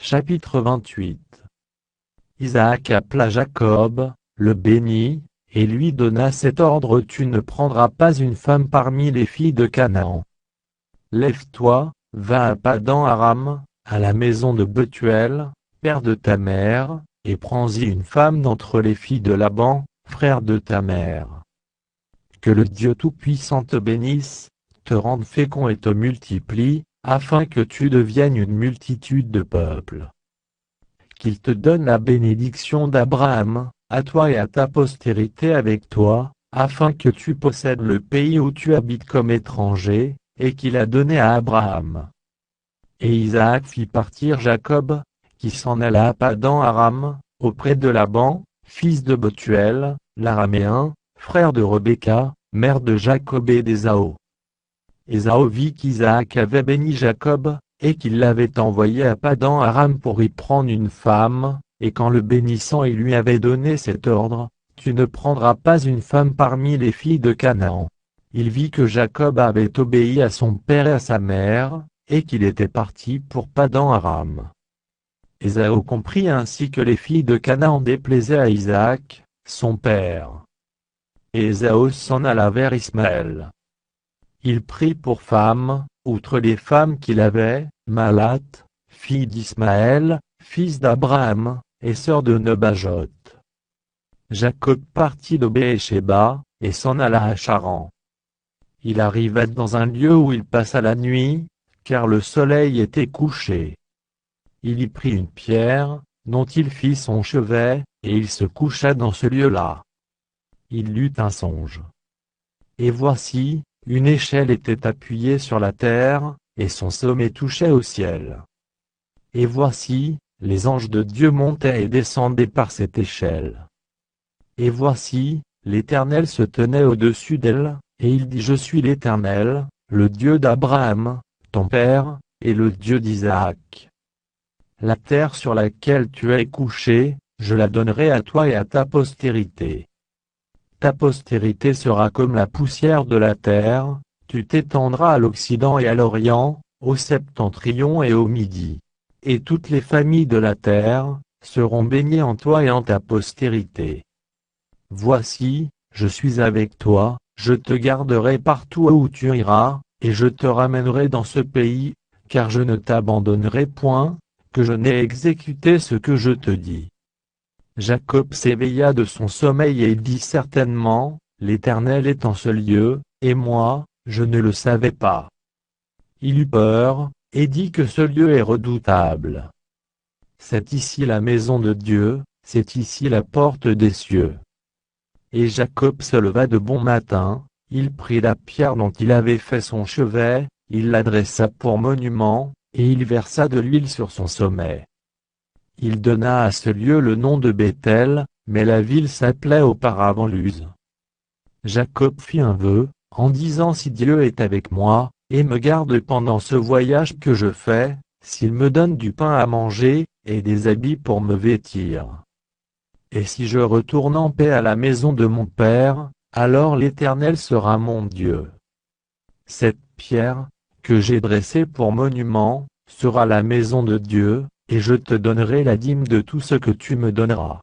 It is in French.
Chapitre 28. Isaac appela Jacob, le bénit, et lui donna cet ordre: Tu ne prendras pas une femme parmi les filles de Canaan. Lève-toi, va à Padan-aram, à la maison de Bethuel, père de ta mère, et prends-y une femme d'entre les filles de Laban, frère de ta mère. Que le Dieu Tout-Puissant te bénisse, te rende fécond et te multiplie, afin que tu deviennes une multitude de peuples. Qu'il te donne la bénédiction d'Abraham, à toi et à ta postérité avec toi, afin que tu possèdes le pays où tu habites comme étranger, et qu'il a donné à Abraham. Et Isaac fit partir Jacob, qui s'en alla à Padan-aram, auprès de Laban, fils de Bethuel, l'araméen, frère de Rebecca, mère de Jacob et d'Ésaü. Ésaü vit qu'Isaac avait béni Jacob, et qu'il l'avait envoyé à Padan-aram pour y prendre une femme, et qu'en le bénissant il lui avait donné cet ordre: Tu ne prendras pas une femme parmi les filles de Canaan. Il vit que Jacob avait obéi à son père et à sa mère, et qu'il était parti pour Padan-aram. Ésaü comprit ainsi que les filles de Canaan déplaisaient à Isaac, son père. Et Ésaü s'en alla vers Ismaël. Il prit pour femme, outre les femmes qu'il avait, Malat, fille d'Ismaël, fils d'Abraham, et sœur de Nebajot. Jacob partit de Béer-Shéba, et s'en alla à Charan. Il arriva dans un lieu où il passa la nuit, car le soleil était couché. Il y prit une pierre, dont il fit son chevet, et il se coucha dans ce lieu-là. Il eut un songe. Et voici, une échelle était appuyée sur la terre, et son sommet touchait au ciel. Et voici, les anges de Dieu montaient et descendaient par cette échelle. Et voici, l'Éternel se tenait au-dessus d'elle, et il dit: Je suis l'Éternel, le Dieu d'Abraham, ton père, et le Dieu d'Isaac. La terre sur laquelle tu es couché, je la donnerai à toi et à ta postérité. Ta postérité sera comme la poussière de la terre, tu t'étendras à l'Occident et à l'Orient, au septentrion et au Midi. Et toutes les familles de la terre seront bénies en toi et en ta postérité. Voici, je suis avec toi, je te garderai partout où tu iras, et je te ramènerai dans ce pays, car je ne t'abandonnerai point, que je n'ai exécuté ce que je te dis. Jacob s'éveilla de son sommeil et dit: Certainement, l'Éternel est en ce lieu, et moi, je ne le savais pas. Il eut peur, et dit que ce lieu est redoutable. C'est ici la maison de Dieu, c'est ici la porte des cieux. Et Jacob se leva de bon matin, il prit la pierre dont il avait fait son chevet, il l'adressa pour monument, et il versa de l'huile sur son sommet. Il donna à ce lieu le nom de Béthel, mais la ville s'appelait auparavant Luz. Jacob fit un vœu, en disant: Si Dieu est avec moi, et me garde pendant ce voyage que je fais, s'il me donne du pain à manger, et des habits pour me vêtir, et si je retourne en paix à la maison de mon père, alors l'Éternel sera mon Dieu. Cette pierre, que j'ai dressée pour monument, sera la maison de Dieu, et je te donnerai la dîme de tout ce que tu me donneras.